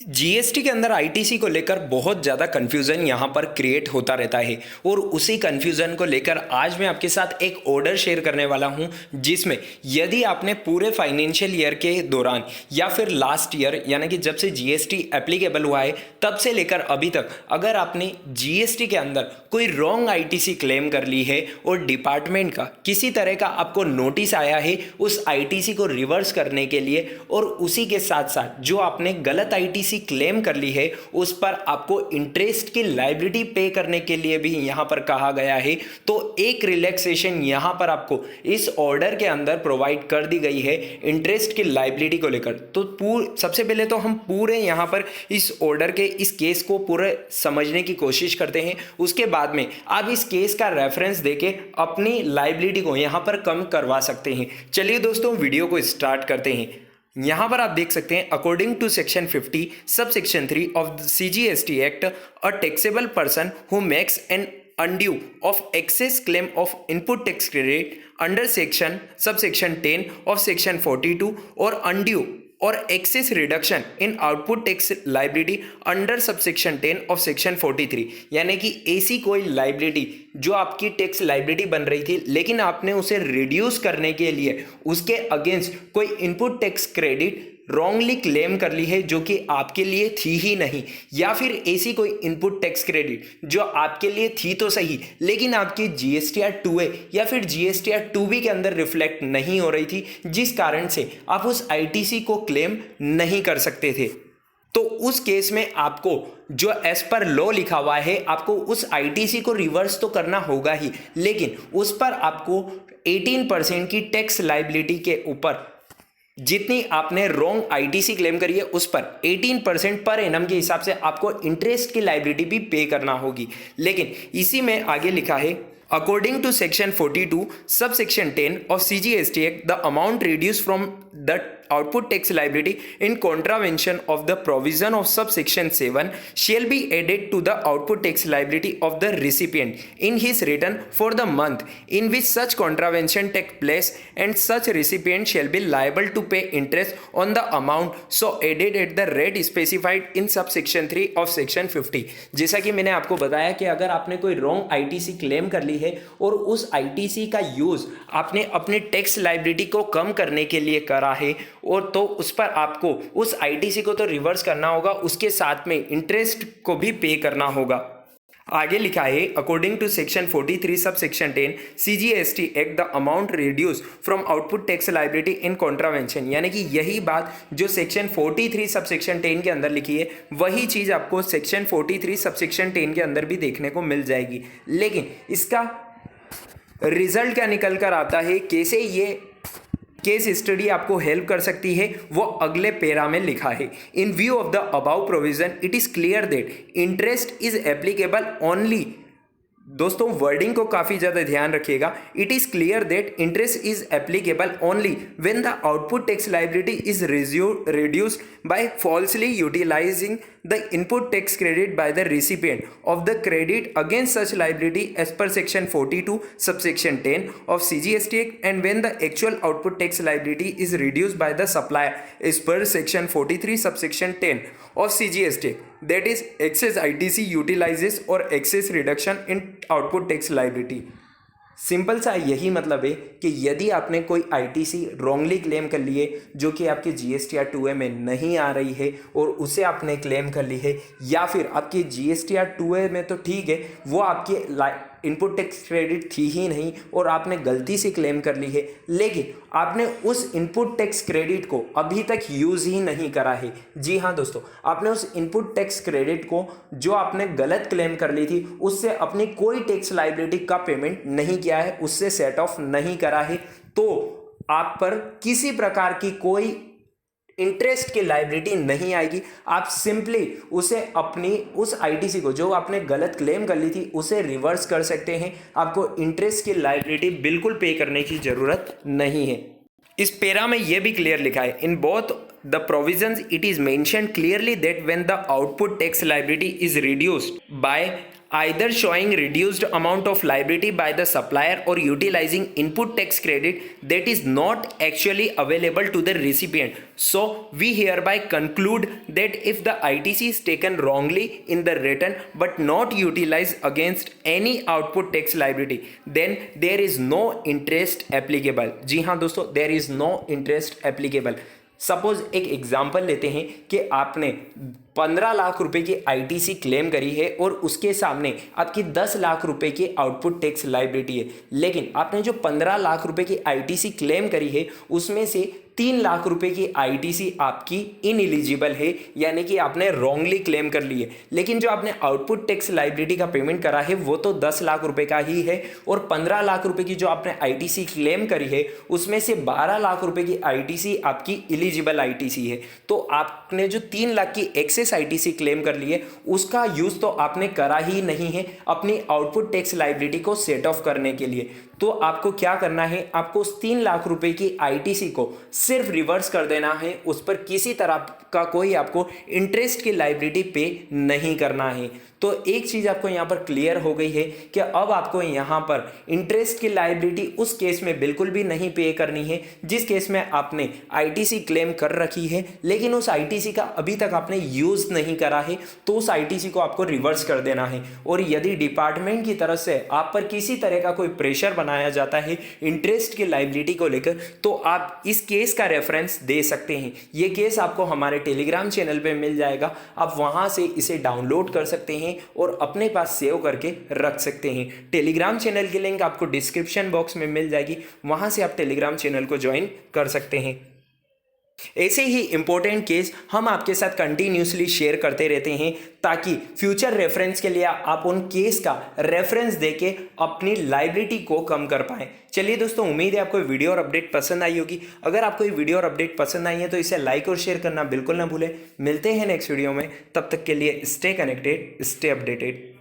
GST के अंदर ITC को लेकर बहुत ज़्यादा कन्फ्यूज़न यहाँ पर क्रिएट होता रहता है और उसी कन्फ्यूज़न को लेकर आज मैं आपके साथ एक ऑर्डर शेयर करने वाला हूँ, जिसमें यदि आपने पूरे फाइनेंशियल ईयर के दौरान या फिर लास्ट ईयर यानी कि जब से जीएसटी एप्लीकेबल हुआ है तब से लेकर अभी तक अगर आपने जीएसटी के अंदर कोई रॉन्ग आईटीसी क्लेम कर ली है और डिपार्टमेंट का किसी तरह का आपको नोटिस आया है उस आईटीसी को रिवर्स करने के लिए, और उसी के साथ साथ जो आपने गलत आईटीसी क्लेम कर ली है उस पर आपको इंटरेस्ट की लायबिलिटी पे करने के लिए भी यहां पर कहा गया है, तो एक रिलैक्सेशन यहां पर आपको इस ऑर्डर के अंदर प्रोवाइड कर दी गई है इंटरेस्ट की लायबिलिटी को लेकर। तो सबसे पहले तो हम पूरे यहां पर इस ऑर्डर के इस केस को पूरे समझने की कोशिश करते हैं, उसके बाद में आप इस केस का रेफरेंस देके अपनी लायबिलिटी को यहां पर कम करवा सकते हैं। चलिए दोस्तों, वीडियो को स्टार्ट करते हैं। यहां पर आप देख सकते हैं, according to section 50 sub section 3 of CGST act, a taxable person who makes an undue of excess claim of input tax credit under section sub section 10 of section 42 or undue or excess reduction in output tax liability under subsection 10 of section 43, यानी कि ऐसी कोई liability जो आपकी tax liability बन रही थी लेकिन आपने उसे रिड्यूस करने के लिए उसके अगेंस्ट कोई input tax credit wrongly claim कर ली है जो कि आपके लिए थी ही नहीं, या फिर ऐसी कोई इनपुट टैक्स क्रेडिट जो आपके लिए थी तो सही लेकिन आपकी जीएसटीआर 2A या फिर जीएसटीआर 2B के अंदर रिफ्लेक्ट नहीं हो रही थी, जिस कारण से आप उस आईटीसी को क्लेम नहीं कर सकते थे। तो उस केस में आपको जो एज पर लॉ लिखा हुआ है आपको उस आईटीसी को रिवर्स तो करना होगा ही, लेकिन उस पर आपको 18% की टैक्स लायबिलिटी के ऊपर जितनी आपने रॉन्ग आईटीसी क्लेम करी है उस पर 18% पर एनम के हिसाब से आपको इंटरेस्ट की लायबिलिटी भी पे करना होगी। लेकिन इसी में आगे लिखा है, according to section 42 sub section 10 of CGST act, the amount reduce from the output tax liability in contravention of the provision of subsection 7 shall be added to the output tax liability of the recipient in his return for the month in which such contravention takes place, and such recipient shall be liable to pay interest on the amount so added at the rate specified in subsection 3 of section 50। जैसा कि मैंने आपको बताया कि अगर आपने कोई wrong ITC claim कर ली है और उस आईटीसी का यूज आपने अपने टैक्स लायबिलिटी को कम करने के लिए करा है और तो उस पर आपको उस आईटीसी को तो रिवर्स करना होगा, उसके साथ में इंटरेस्ट को भी पे करना होगा। आगे लिखा है, according to section 43 sub section 10 CGST act, the amount reduce from output tax liability in contravention, यानी कि यही बात जो सेक्शन 43 सब सेक्शन 10 के अंदर लिखी है वही चीज़ आपको सेक्शन 43 सब सेक्शन 10 के अंदर भी देखने को मिल जाएगी। लेकिन इसका रिजल्ट क्या निकल कर आता है, कैसे ये केस स्टडी आपको हेल्प कर सकती है, वो अगले पैरा में लिखा है। इन view of the above provision it is clear that interest is applicable only, दोस्तों वर्डिंग को काफी ज्यादा ध्यान रखिएगा, it is clear that interest is applicable only when the output tax liability is reduced by falsely utilizing the input tax credit by the recipient of the credit against such liability as per section 42 subsection 10 of CGST Act, and when the actual output tax liability is reduced by the supplier as per section 43 subsection 10 of CGST Act, that is excess ITC utilizes or excess reduction in output tax liability। Simple सा यही मतलब है कि यदि आपने कोई ITC wrongly claim कर लिए जो कि आपके जीएसटीआर 2A में नहीं आ रही है और उसे आपने क्लेम कर ली है, या फिर आपकी जीएसटीआर 2A में तो ठीक है वो आपकी इनपुट टैक्स क्रेडिट थी ही नहीं और आपने गलती से क्लेम कर ली है, लेकिन आपने उस इनपुट टैक्स क्रेडिट को अभी तक यूज़ ही नहीं करा है। जी हाँ दोस्तों, आपने उस इनपुट टैक्स क्रेडिट को जो आपने गलत क्लेम कर ली थी उससे अपनी कोई टैक्स लायबिलिटी का पेमेंट नहीं किया है, उससे सेट ऑफ नहीं करा है, तो आप पर किसी प्रकार की कोई इंटरेस्ट की लायबिलिटी नहीं आएगी। आप सिंपली उसे अपनी उस आईटीसी को जो आपने गलत क्लेम कर ली थी उसे रिवर्स कर सकते हैं, आपको इंटरेस्ट की लायबिलिटी बिल्कुल पे करने की जरूरत नहीं है। इस पैरा में यह भी क्लियर लिखा है, in both the provisions it is mentioned clearly that when the output tax liability is reduced by either showing reduced amount of liability by the supplier or utilizing input tax credit that is not actually available to the recipient. So we hereby conclude that if the ITC is taken wrongly in the return but not utilized against any output tax liability, then there is no interest applicable. जी हाँ दोस्तों, there is no interest applicable. Suppose एक example लेते हैं कि आपने 15 लाख रुपए की ITC claim करी है और उसके सामने आपकी 10 लाख रुपए की आउटपुट टैक्स लायबिलिटी है, लेकिन आपने जो 15 लाख रुपए की आईटीसी क्लेम करी है उसमें से 3 लाख रुपए की आईटीसी आपकी इनएलिजिबल है, यानी कि आपने रॉन्गली क्लेम कर ली है। लेकिन जो आपने आउटपुट टैक्स लायबिलिटी का पेमेंट करा है वो तो 10 लाख रुपए का ही है और 15 लाख रुपए की जो आपने आईटीसी क्लेम करी है उसमें से 12 लाख रुपए की आईटीसी आपकी इलिजिबल आईटीसी है। तो आपने जो 3 लाख की एक्सेस आईटीसी क्लेम कर ली है उसका यूज तो आपने करा ही नहीं है अपनी आउटपुट टैक्स लायबिलिटी को सेट ऑफ करने के लिए। तो आपको क्या करना है, आपको उस 3 लाख रुपए की आईटीसी को सिर्फ रिवर्स कर देना है, उस पर किसी तरह का कोई आपको इंटरेस्ट की लायबिलिटी पे नहीं करना है। तो एक चीज आपको यहां पर क्लियर हो गई है कि अब आपको यहां पर इंटरेस्ट की लायबिलिटी उस केस में बिल्कुल भी नहीं पे करनी है जिस केस में आपने आईटीसी क्लेम कर रखी है लेकिन उस आईटीसी का अभी तक आपने यूज नहीं करा है, तो उस आईटीसी को आपको रिवर्स कर देना है। और यदि डिपार्टमेंट की तरफ से आप पर किसी तरह का कोई प्रेशर बनाया जाता है इंटरेस्ट की लायबिलिटी को लेकर, तो आप इस केस का रेफरेंस दे सकते हैं। ये केस आपको हमारे टेलीग्राम चैनल पे मिल जाएगा, आप वहां से इसे डाउनलोड कर सकते हैं और अपने पास सेव करके रख सकते हैं। टेलीग्राम चैनल की लिंक आपको डिस्क्रिप्शन बॉक्स में मिल जाएगी, वहां से आप टेलीग्राम चैनल को ज्वाइन कर सकते हैं। ऐसे ही इंपॉर्टेंट केस हम आपके साथ कंटिन्यूसली शेयर करते रहते हैं ताकि फ्यूचर रेफरेंस के लिए आप उन केस का रेफरेंस देके अपनी लायबिलिटी को कम कर पाएं। चलिए दोस्तों, उम्मीद है आपको वीडियो और अपडेट पसंद आई होगी। अगर आपको ये वीडियो और अपडेट पसंद आई है तो इसे लाइक और शेयर करना बिल्कुल ना भूलें। मिलते हैं नेक्स्ट वीडियो में, तब तक के लिए स्टे कनेक्टेड, स्टे अपडेटेड।